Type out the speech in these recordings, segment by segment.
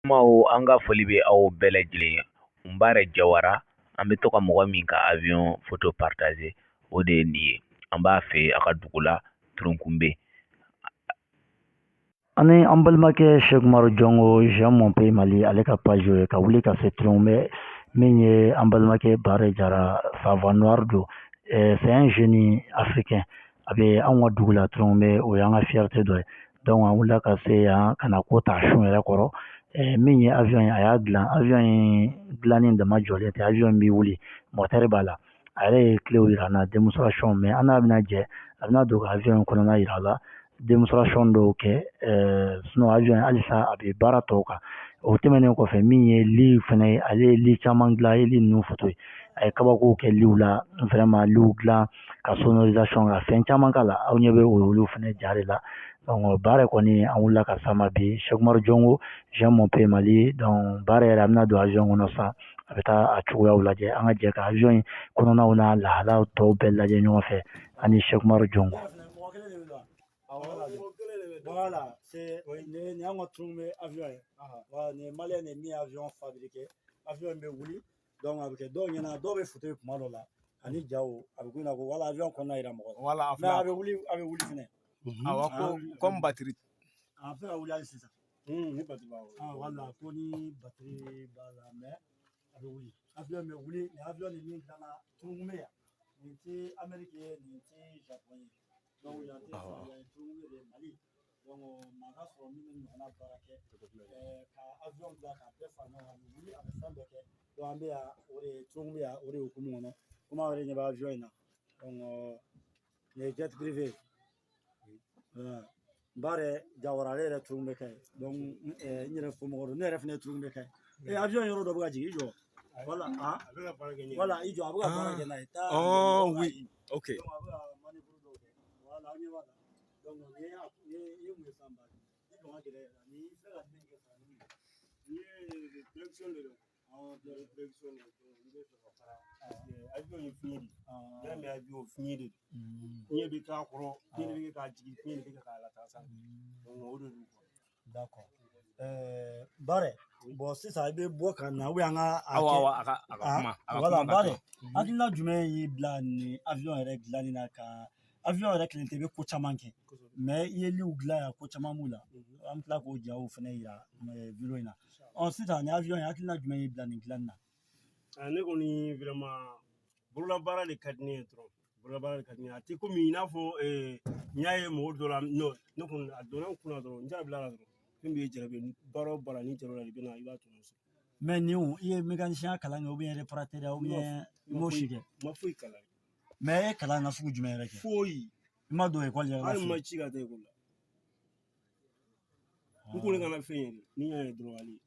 Mau anga folibe au belajili umbare jawara ambe toka mɔgɔ ka avion photo partager o de ye nin ye an b'a fɛ a ka dugu la Turunkunbe. Ani an balimakɛ Sheikh Umaru Jongo Jean mon pays Mali ale ka page ye ka wuli ka se Turunkunbe min ye an balimakɛ Bare Jara Savant Noir don c'est un génie africain a bɛ anw ka dugu la Turunkunbe o y'an ka fierté dɔ ye donc an wulila ka se yan ka na ko ta sun yɛrɛ kɔrɔ min ye avion ye a y'a dilan avion in dilanni dama jɔlen tɛ avion bɛ wuli moteur b'a la a yɛrɛ ye clé yira an na démonstration mais an n'a bɛna jɛ a bɛna don ka avion in kɔnɔna yira a la démonstration dɔw kɛ sinon avion halisa a bɛ baara tɔw kan o tɛmɛnen kɔfɛ min ye lit fɛnɛ ye ale ye lit caman dilan a ye lit ninnu photo ye a ye kabakow kɛ liw la vraiment liw dilan ka sonorisation ka fɛn caman k'a la aw ɲɛ bɛ olu fɛnɛ ja de la donc baara kɔni an wulila ka s'a ma bi Cheikh Umaru Jongo Jean mon pays Mali donc baara yɛrɛ a bɛna don avion kɔnɔ sisan a bɛ taa a cogoyaw lajɛ an ka jɛ ka avion in kɔnɔnaw n'a lahalaw tɔw bɛɛ lajɛ ɲɔgɔn fɛ ani Cheikh Umaru Jongo. Voilà, c'est ni an ka Turunkunbe avion ye voilà ni malien ni min avion fabriqué avion bɛ wuli donc a bɛ kɛ dɔw ɲɛna dɔw bɛ photo ye kuma dɔ la ani jaw a bɛ ko wala avion kɔnɔna yira mɔgɔ la voilà mais a bɛ wuli fɛnɛ awɔ ko comme batterie a bɛ se ka wuli hali sisan ni batterie b'a wuli voilà ko ni batterie b'a la mais a bɛ wuli avion bɛ wuli ni avion ni min dilanna Turunkunbe yan nin tɛ Amérique ye nin tɛ Japon ye donc yan tɛ Turunkunbe de Mali donc maa ka sɔrɔ min bɛ ɲɔgɔnna baara kɛ ka avion bila ka bɛɛ fara ɲɔgɔn kan a bɛ wuli a bɛ fɛn bɛɛ kɛ donc an bɛ yan o de Turunkunbe yan o de hukumu kɔnɔ komi aw yɛrɛ ɲɛ bɛ avion in na donc nin ye jet privé Bare Jawara ale yɛrɛ Turunkunbe ka ye donc n yɛrɛ fɔmɔgɔ don ne yɛrɛ fɛnɛ ye Turunkunbe ka ye avion yɔrɔ dɔ bɛ ka jigin i jɔ voilà voilà i jɔ a bɛ ka baara kɛ n'a ye taa oui ok donc a bɛ ka manœuvre dɔw kɛ voilà aw ɲɛ b'a la donc ni ye mun ye sisan Bare i jɔ n ka gɛrɛ ni filɛ ka min kɛ sisan ni ye direction de don direction de don i bɛ fɛ ka fara avion ye fiɲɛ de n'i y'a mɛn avion fiɲɛ de don fiɲɛ bɛ k'a kɔrɔ fiɲɛ bɛ kɛ k'a jigin fiɲɛ bɛ kɛ k'a lataa sanfɛ donc o de don d'accord Bare bon sisan i bɛ bɔ ka na ou bien an ka kuma voilà Bare hakilina jumɛn y'i bila ni avion yɛrɛ dilanni na ka avion yɛrɛ kelen tɛ i bɛ ko caman kɛ mais i ye liw dilan yan ko caman b'u la an bɛ tila k'o jaw fɛnɛ yira video in na sisan ni avion hakilina jumɛn y'i bila nin dilanni na ne kɔni vraiment bololabaara de ka di ne ye dɔrɔn bololabaara de ka di ne ye a tɛ komi i n'a fɔ n y'a ye mɔgɔ dɔ la non ne kɔni a donna n kunna dɔrɔn n jarabila la dɔrɔn fɛn bɛ jarabi baara o baara ni jarabila i bɛna i b'a tɔnɔ sɔrɔ mais nin i ye mécanicien kalan kɛ ou bien réparateur ou bien i m'o si kɛ ma foyi kalan mais e kalan na sugu jumɛn yɛrɛ kɛ foyi i ma don école yɛrɛ la hali ma ci ka taa école la n ko ne kana fɛn ye ni y'a ye dɔrɔn hali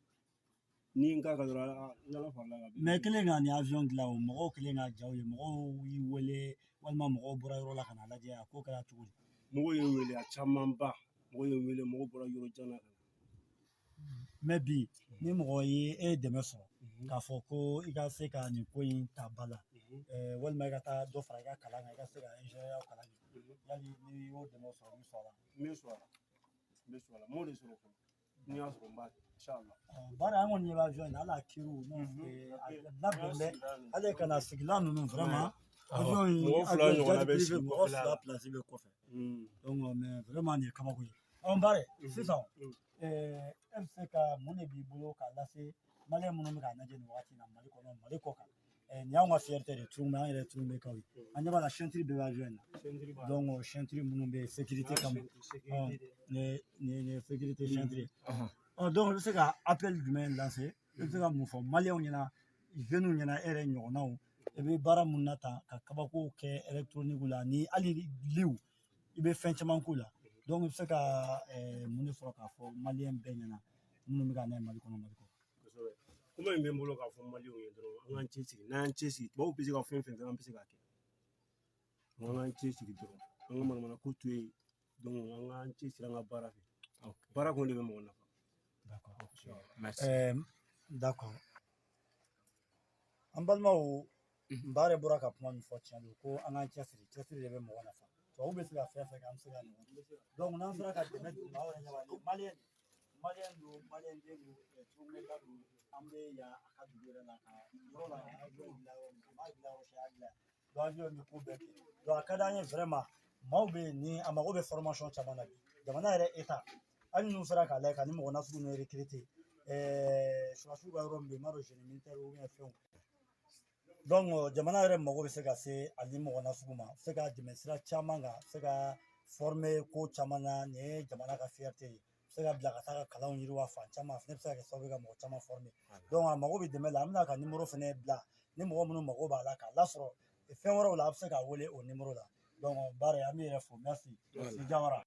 ni n k'a ka dɔrɔn n'ala farala kan mais kelen ka ni avion dilan o mɔgɔw kelen ka jaw ye mɔgɔw y'i wele walima mɔgɔw bɔra yɔrɔ la ka na lajɛ a ko kɛra cogo di mɔgɔw ye wele a camanba mɔgɔw ye wele mɔgɔw bɔra yɔrɔ jan na mais bi ni mɔgɔ ye e dɛmɛ sɔrɔ k'a fɔ ko i ka se ka nin ko in ta ba la walima i ka taa dɔ fara i ka kalan kan i ka se ka ingénieur kalan kɛ yali ni y'o dɛmɛ sɔrɔ i sɔrɔ la n bɛ sɔrɔ la m'o de sɔrɔ fɔlɔ n'i y'a sɔrɔ n b'a kɛ inchallah Bare an kɔni ɲɛ bɛ avion in na hali a kiriw labɛn bɛ hali kana sigilan ninnu vraiment avion in mɔgɔ fila ɲɔgɔnna bɛ sigi mɔgɔ fila place bɛ kɔfɛ donc mais vraiment nin ye kabako ye Bare sisan e bɛ se ka mun de b'i bolo k'a lase maliyɛn minnu bɛ k'a lajɛ nin wagati in na Mali kɔnɔ Mali kɔ kan nin y'anw ka fierté de Turunkunbe an yɛrɛ Turunkunbekaw ye an ɲɛ b'a la chantier bɛɛ bɛ avion in na donc chantier minnu bɛ yen sécurité kama nin ye sécurité chantier donc i bɛ se ka appel jumɛn lancer i bɛ se ka mun fɔ maliyɛnw ɲɛna jeunes ɲɛna e yɛrɛ ɲɔgɔnnaw i bɛ baara mun na tan ka kabako kɛ électronique la ni hali liw i bɛ fɛn caman k'u la donc i bɛ se ka mun de sɔrɔ k'a fɔ maliyɛn bɛɛ ɲɛna minnu bɛ ka n'a ye Mali kɔnɔ Mali kɔ kosɛbɛ kuma in bɛ n bolo k'a fɔ maliyɛnw ye dɔrɔn an k'an cɛsiri n'an y'an cɛsiri tubabuw bɛ se ka fɛn fɛn kɛ an bɛ se k'a kɛ an k'an cɛsiri dɔrɔn an ka manamana ko to yen donc an k'an cɛsiri an ka baara fɛ baara kɔni de bɛ mɔgɔ nafa d'accord merci d'accord an balimaw Bare bɔra ka kuma min fɔ tiɲɛ don ko an k'an cɛsiri de bɛ mɔgɔ nafa tubabuw bɛ se ka fɛn fɛn kɛ an bɛ se ka ɲɔgɔn donc n'an sera ka dɛmɛ don aw yɛrɛ ɲɛ b'a ye maliyɛn don maliyɛn den don an bɛ yan a ka dugu yɛrɛ la ka yɔrɔ la avion dilan yɔrɔ min na an b'a dilan yɔrɔ si a dilan donc avion bɛ ko bɛɛ kɛ donc a ka d'an ye vraiment maaw bɛ yen ni a mago bɛ formation caman na bi jamana yɛrɛ état hali n'u sera k'a lajɛ ka ni mɔgɔ nasugu ninnu recruter surasiw ka yɔrɔ min bɛ yen n m'a dɔn génie militaire ou bien fɛnw donc jamana yɛrɛ mago bɛ se ka se ani mɔgɔ nasugu ma se ka dɛmɛ sira caman kan se ka former ko caman na nin ye jamana ka fierté ye se ka bila ka taa ka kalanw yiriwa fan caman fana bɛ se ka kɛ sababu ye ka mɔgɔ caman former donc a mago bɛ dɛmɛ la an bɛna ka numéro fana bila ni mɔgɔ minnu mago b'a la k'a lasɔrɔ fɛn wɛrɛw la a bɛ se k'a wele o numéro la donc baara an bɛ yɛrɛ fo merci Jawara